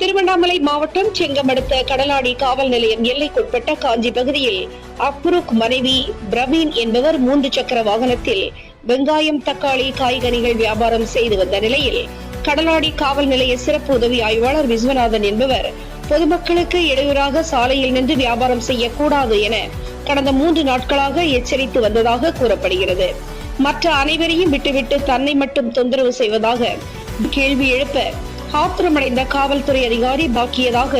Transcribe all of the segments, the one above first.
திருவண்ணாமலை மாவட்டம் செங்கம் அடுத்த கடலாடி காவல் நிலையம் எல்லைக்குட்பட்ட காஞ்சி பகுதியில் அப்ரூக் மனைவி பிரவீன் என்பவர் 3 சக்கர வாகனத்தில் வெங்காயம், தக்காளி, காய்கறிகள் வியாபாரம் செய்து வந்த நிலையில் கடலாடி காவல் நிலைய சிறப்பு உதவி ஆய்வாளர் விஸ்வநாதன் என்பவர் பொதுமக்களுக்கு இடையூறாக சாலையில் நின்று வியாபாரம் செய்யக்கூடாது என கடந்த 3 நாட்களாக எச்சரித்து வந்ததாக கூறப்படுகிறது. மற்ற அனைவரையும் விட்டுவிட்டு தன்னை மட்டும் தொந்தரவு செய்வதாக கேள்வி எழுப்ப ஆத்திரமடைந்த காவல்துறை அதிகாரி பாக்கியதாக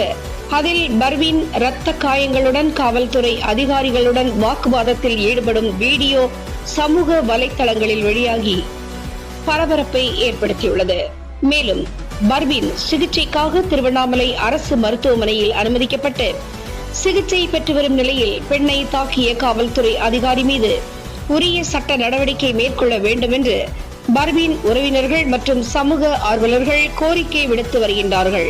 அதில் பர்வீன் இரத்த காயங்களுடன் காவல்துறை அதிகாரிகளுடன் வாக்குவாதத்தில் ஈடுபடும் வீடியோ சமூக வலைதளங்களில் வெளியாகி பரபரப்பை ஏற்படுத்தியுள்ளது. மேலும் பர்வீன் சிகிச்சைக்காக திருவண்ணாமலை அரசு மருத்துவமனையில் அனுமதிக்கப்பட்டு சிகிச்சை பெற்று வரும் நிலையில் பெண்ணை தாக்கிய காவல்துறை அதிகாரி மீது உரிய சட்ட நடவடிக்கை மேற்கொள்ள வேண்டும் என்று பர்வீன் உறவினர்கள் மற்றும் சமூக ஆர்வலர்கள் கோரிக்கை விடுத்து வருகின்றார்கள்.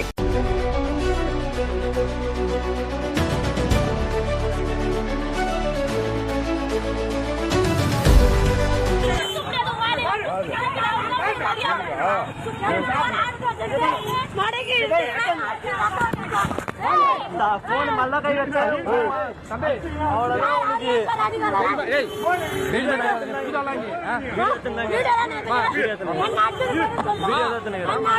போன் மல்ல கை வச்சா அம்மா